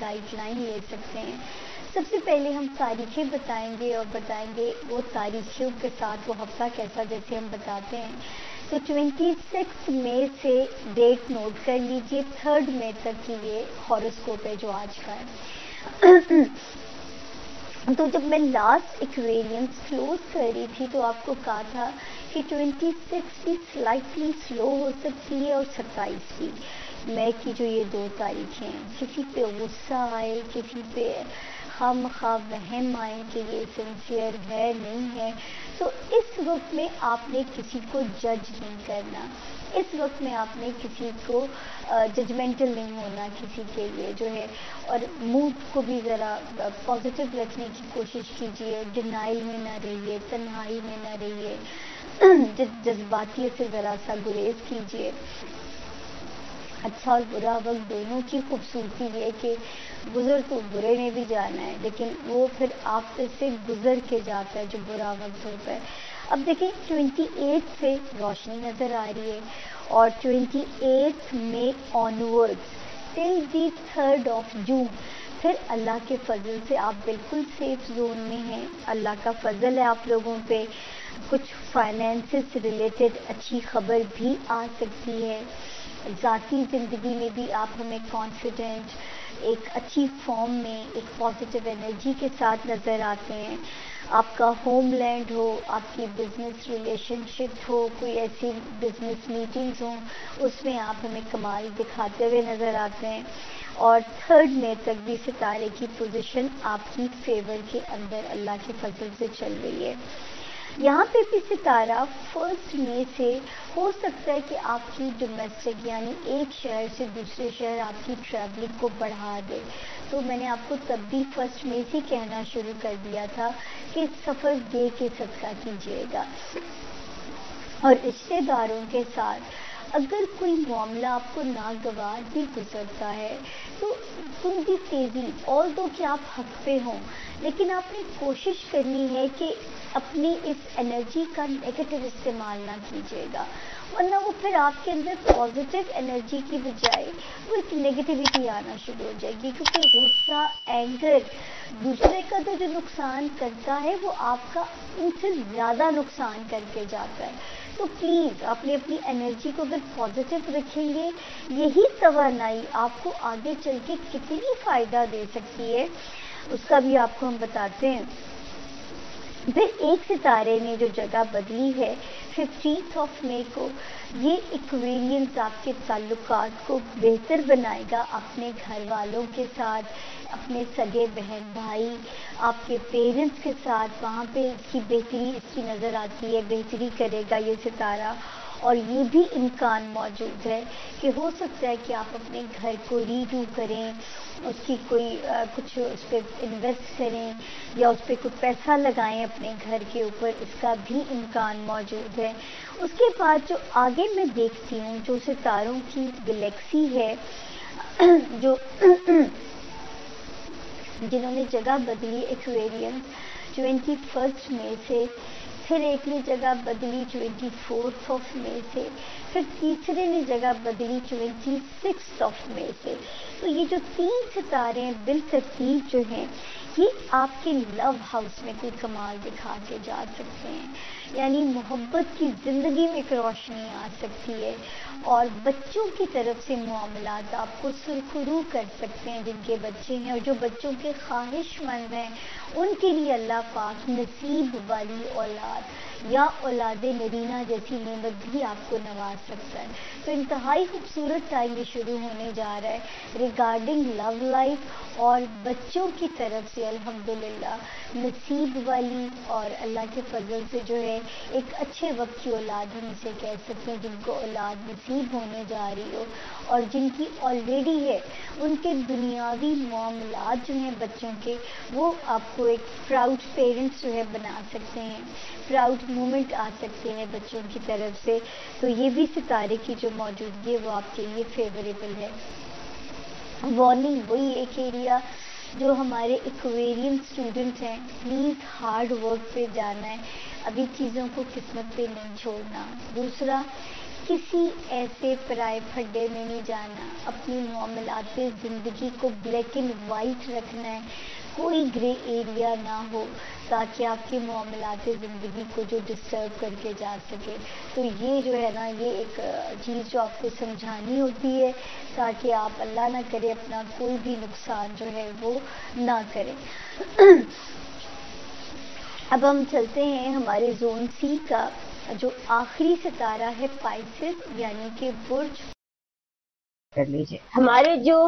Guide line لے سکتے ہیں. سب سے پہلے ہم تاریخیں بتائیں گے اور بتائیں گے وہ تاریخوں کے ساتھ وہ ہفتہ کیسا, جیسے ہم بتاتے ہیں. تو 26 مئی سے ڈیٹ نوٹ کر لیجئے, 3 مئی تک کی یہ ہاروسکوپ ہے جو آج کا ہے. تو جب میں لاسٹ ایکویرینس کلوز کر رہی تھی تو آپ کو کہا تھا کہ 26 بھی سلائٹلی سلو ہو سکتی ہے اور 27 بھی. مئی کی جو یہ 2 تاریخیں ہیں, کسی پہ غصہ آئے, کسی پہ خام خواہ وہم آئے کہ یہ سنسیئر ہے نہیں ہے, تو اس وقت میں آپ نے کسی کو جج نہیں کرنا. اس وقت میں آپ نے کسی کو ججمنٹل نہیں ہونا کسی کے لیے جو ہے. اور موڈ کو بھی ذرا پازیٹیو رکھنے کی کوشش کیجیے, ڈینائل میں نہ رہیے, تنہائی میں نہ رہیے, جذباتیت سے ذرا سا گریز کیجیے. اچھا اور برا وقت دونوں کی خوبصورتی یہ کہ گزر تو برے نے بھی جانا ہے, لیکن وہ پھر آپ سے گزر کے جاتا ہے جو برا وقت ہوتا ہے. اب دیکھیں 28 سے روشنی نظر آ رہی ہے, اور 28 مئی آنورڈ ٹل دی 3 جون پھر اللہ کے فضل سے آپ بالکل سیف زون میں ہیں. اللہ کا فضل ہے آپ لوگوں پہ. کچھ فائنینس سے ریلیٹڈ اچھی خبر بھی آ سکتی ہے. ذاتی زندگی میں بھی آپ ہمیں کانفیڈنٹ, ایک اچھی فارم میں, ایک پازیٹیو انرجی کے ساتھ نظر آتے ہیں. آپ کا ہوم لینڈ ہو, آپ کی بزنس ریلیشن شپ ہو, کوئی ایسی بزنس میٹنگز ہوں, اس میں آپ ہمیں کمال دکھاتے ہوئے نظر آتے ہیں. اور 3 مئی تک بھی ستارے کی پوزیشن آپ کی فیور کے اندر اللہ کے فضل سے چل رہی ہے. یہاں پہ بھی ستارہ 1 مئی سے ہو سکتا ہے کہ آپ کی ڈومیسٹک یعنی ایک شہر سے دوسرے شہر آپ کی ٹریولنگ کو بڑھا دے. تو میں نے آپ کو تب بھی 1 مئی سے کہنا شروع کر دیا تھا کہ سفر دے کے صدقہ کیجیے گا. اور رشتے داروں کے ساتھ اگر کوئی معاملہ آپ کو ناگوار بھی گزرتا ہے تو تم بھی تیزی, اور تو کہ آپ حق پہ ہوں, لیکن آپ نے کوشش کرنی ہے کہ اپنی اس انرجی کا نیگیٹو استعمال نہ کیجیے گا, ورنہ وہ پھر آپ کے اندر پازیٹیو انرجی کی بجائے وہ ایک نیگیٹیوٹی آنا شروع ہو جائے گی. کیونکہ غصہ, اینگر دوسرے کا تو جو نقصان کرتا ہے وہ آپ کا ان سے زیادہ نقصان کر کے جاتا ہے. تو پلیز اپنی انرجی کو اگر پازیٹیو رکھیں گے, یہی توانائی آپ کو آگے چل کے کتنی فائدہ دے سکتی ہے اس کا بھی آپ کو ہم بتاتے ہیں. پھر ایک ستارے نے جو جگہ بدلی ہے 15 مئی کو, یہ ایکویرینس آپ کے تعلقات کو بہتر بنائے گا اپنے گھر والوں کے ساتھ, اپنے سگے بہن بھائی, آپ کے پیرنٹس کے ساتھ. وہاں پہ اس کی بہتری, اس کی نظر آتی ہے بہتری کرے گا یہ ستارہ. اور یہ بھی امکان موجود ہے کہ ہو سکتا ہے کہ آپ اپنے گھر کو ریڈو کریں, اس کی کوئی کچھ اس پہ انویسٹ کریں یا اس پہ کچھ پیسہ لگائیں اپنے گھر کے اوپر, اس کا بھی امکان موجود ہے. اس کے بعد جو آگے میں دیکھتی ہوں جو ستاروں کی گلیکسی ہے جو جنہوں نے جگہ بدلی ایکویرینس 21 مئی سے, پھر ایک نے جگہ بدلی 24 مئی سے, پھر تیسرے نے جگہ بدلی 26 مئی سے. تو یہ جو 3 ستارے ہیں بالترتیب جو ہیں یہ آپ کے لو ہاؤس میں کوئی کمال دکھا کے جا سکتے ہیں. یعنی محبت کی زندگی میں ایک روشنی آ سکتی ہے, اور بچوں کی طرف سے معاملات آپ کو سرخرو کر سکتے ہیں جن کے بچے ہیں. اور جو بچوں کے خواہش مند ہیں ان کے لیے اللہ پاک نصیب والی اولاد یا اولاد نرینہ جیسی نعمت بھی آپ کو نواز سکتا ہے. تو انتہائی خوبصورت ٹائم یہ شروع ہونے جا رہا ہے ریگارڈنگ لو لائف, اور بچوں کی طرف سے الحمدللہ نصیب والی اور اللہ کے فضل سے جو ہے ایک اچھے وقت کی اولاد ہم اسے کہہ سکتے ہیں, جن کو اولاد نصیب ہونے جا رہی ہو, اور جن کی آلریڈی ہے ان کے دنیاوی معاملات جو ہیں بچوں کے وہ آپ کو ایک پراؤڈ پیرنٹس جو ہے بنا سکتے ہیں, پراؤڈ مومنٹ آ سکتے ہیں بچوں کی طرف سے. تو یہ بھی ستارے کی جو موجودگی ہے وہ آپ کے لیے فیوریبل ہے. وارننگ, وہی ایک ایریا جو ہمارے ایکویرین اسٹوڈنٹ ہیں, پلیز ہارڈ ورک پہ جانا ہے, ابھی چیزوں کو قسمت پہ نہیں چھوڑنا. دوسرا किसी ऐसे पराए फड्डे में नहीं जाना, अपनी मामलात ज़िंदगी को ब्लैक एंड वाइट रखना है, कोई ग्रे एरिया ना हो ताकि आपकी मामलात ज़िंदगी को जो डिस्टर्ब करके जा सके। तो ये जो है ना, ये एक चीज़ जो आपको समझानी होती है ताकि आप अल्लाह ना करे अपना कोई भी नुकसान जो है वो ना करें। अब हम चलते हैं हमारे जोन सी का जो आखिरी सितारा है पाइसेस यानी कि बुर्ज। कर लीजिए। हमारे जो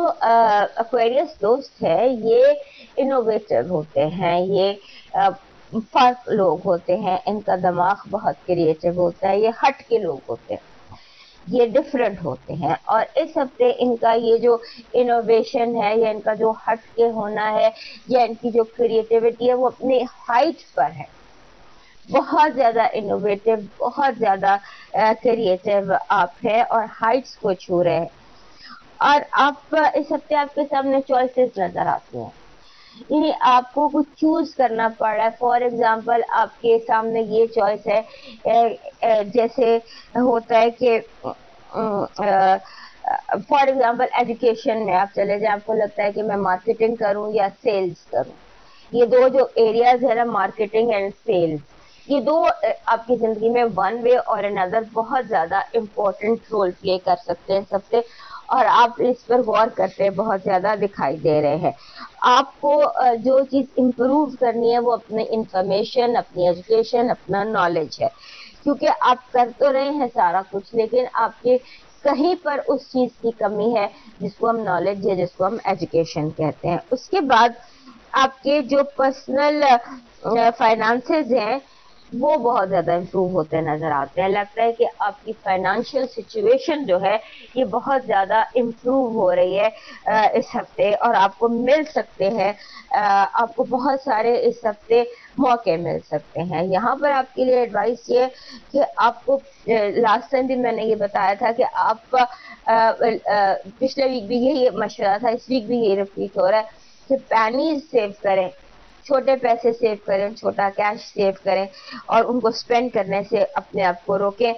एक्वेरियस दोस्त है ये इनोवेटिव होते हैं, ये फर्क लोग होते हैं, इनका दिमाग बहुत क्रिएटिव होता है, ये हट के लोग होते हैं, ये डिफरेंट होते हैं। और इस हफ्ते इनका ये जो इनोवेशन है या इनका जो हट के होना है या इनकी जो क्रिएटिविटी है वो अपने हाइट्स पर है, बहुत ज्यादा इनोवेटिव, बहुत ज्यादा क्रिएटिव आप है और हाइट्स को छू रहे हैं। और आप इस हफ्ते आपके सामने चॉइसेस नजर आती हैं, यानी आपको कुछ चूज करना पड़ रहा है। फॉर एग्जांपल आपके सामने ये चॉइस है, जैसे होता है कि फॉर एग्जांपल एजुकेशन में आप चले जाए, आपको लगता है कि मैं मार्केटिंग करूं या सेल्स करूं। ये दो जो एरियाज है ना, मार्केटिंग एंड सेल्स, ये दो आपकी जिंदगी में वन वे और अनदर बहुत ज्यादा इम्पोर्टेंट रोल प्ले कर सकते हैं सबसे, और आप इस पर गौर करते बहुत ज्यादा दिखाई दे रहे हैं। आपको जो चीज इम्प्रूव करनी है वो अपनी इंफॉर्मेशन, अपनी एजुकेशन, अपना नॉलेज है, क्योंकि आप कर तो रहे हैं सारा कुछ लेकिन आपके कहीं पर उस चीज की कमी है जिसको हम नॉलेज है, जिसको हम एजुकेशन कहते हैं। उसके बाद आपके जो पर्सनल फाइनेंसेस हैं वो बहुत ज्यादा इम्प्रूव होते नजर आते हैं। लगता है कि आपकी फाइनेंशियल सिचुएशन जो है ये बहुत ज्यादा इम्प्रूव हो रही है इस हफ्ते, और आपको मिल सकते हैं, आपको बहुत सारे इस हफ्ते मौके मिल सकते हैं। यहाँ पर आपके लिए एडवाइस ये कि आपको, लास्ट टाइम भी मैंने ये बताया था कि आप पिछले वीक भी यही मशवरा था, इस वीक भी यही रिपीट हो रहा है कि पैनीज सेव करें, छोटे पैसे सेव करें, छोटा कैश सेव करें और उनको स्पेंड करने से अपने आप को रोकें।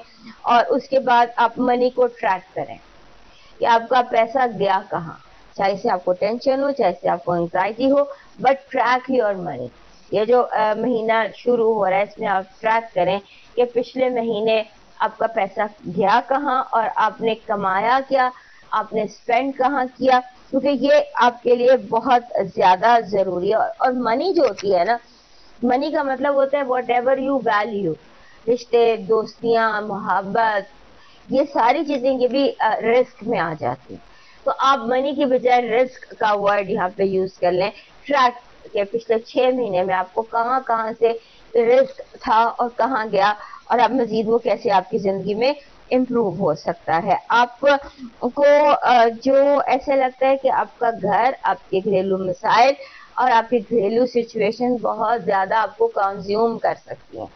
और उसके बाद आप मनी को ट्रैक करें कि आपका पैसा गया कहाँ, चाहे से आपको टेंशन हो, चाहे से आपको एंग्जाइटी हो, बट ट्रैक योर मनी। ये जो महीना शुरू हो रहा है इसमें आप ट्रैक करें कि पिछले महीने आपका पैसा गया कहाँ और आपने कमाया क्या, आपने स्पेंड कहाँ किया, क्योंकि ये आपके लिए बहुत ज्यादा जरूरी है। और मनी जो होती है ना, मनी का मतलब होता है वॉट एवर यू वैल्यू, रिश्ते, दोस्तियां, मोहब्बत, ये सारी चीजें ये भी रिस्क में आ जाती। तो आप मनी की बजाय रिस्क का वर्ड यहाँ पे यूज कर लें, ट्रैक के पिछले 6 महीने में आपको कहाँ कहाँ से रिस्क था और कहाँ गया, और अब मजीद वो कैसे आपकी जिंदगी में इम्प्रूव हो सकता है। आपको जो ऐसे लगता है कि आपका घर, आपके घरेलू मसाइल और आपकी घरेलू सिचुएशन बहुत ज्यादा आपको कंज्यूम कर सकती हैं,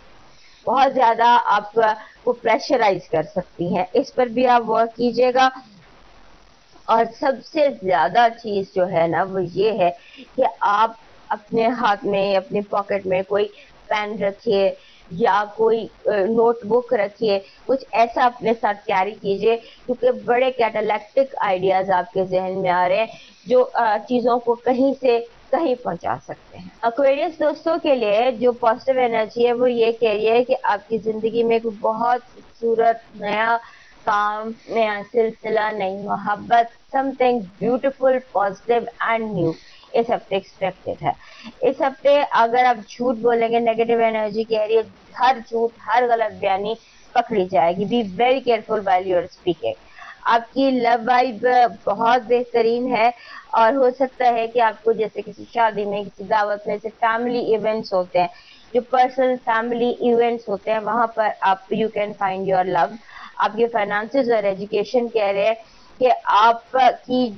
बहुत ज्यादा आपको प्रेशराइज कर सकती हैं, इस पर भी आप वर्क कीजिएगा। और सबसे ज्यादा चीज जो है ना वो ये है कि आप अपने हाथ में, अपने पॉकेट में कोई पेन रखिए या कोई नोटबुक रखिए, कुछ ऐसा अपने साथ कैरी कीजिए, क्योंकि बड़े कैटालैक्टिक आइडियाज आपके जहन में आ रहे हैं जो चीजों को कहीं से कहीं पहुंचा सकते हैं। एक्वेरियस दोस्तों के लिए जो पॉजिटिव एनर्जी है वो ये कह रही है कि आपकी जिंदगी में एक बहुत खूबसूरत नया काम, नया सिलसिला, नई मोहब्बत, something beautiful, positive and new इस हफ्ते एक्सपेक्टेड है। इस हफ्ते अगर आप झूठ बोलेंगे, नेगेटिव एनर्जी कह रही है हर झूठ, हर गलत बयानी पकड़ी जाएगी। Be very careful while you are speaking. आपकी लव वाइब बहुत बेहतरीन है और हो सकता है कि आपको जैसे किसी शादी में, किसी दावत में, जैसे फैमिली इवेंट्स होते हैं, जो पर्सनल फैमिली इवेंट्स होते हैं, वहां पर आप you can find your love. आपके फाइनेंसेस और एजुकेशन कह रहे हैं कि आपकी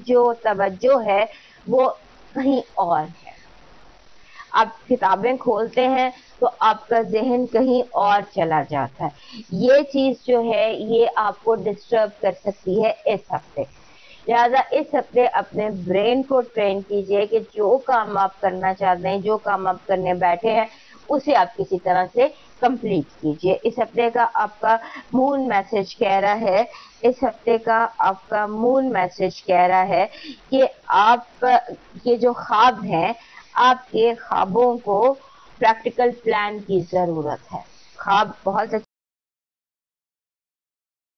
जो तवज्जो है वो कहीं और है। आप किताबें खोलते हैं तो आपका जहन कहीं और चला जाता है। ये चीज जो है ये आपको डिस्टर्ब कर सकती है इस हफ्ते। लिहाजा इस हफ्ते अपने ब्रेन को ट्रेन कीजिए कि जो काम आप करना चाहते हैं, जो काम आप करने बैठे हैं, اسے آپ کسی طرح سے کمپلیٹ کیجئے. اس ہفتے کا آپ کا مون میسج کہہ رہا ہے کہ آپ کے جو خواب ہیں آپ کے خوابوں کو پریکٹیکل پلان کی ضرورت ہے. خواب بہت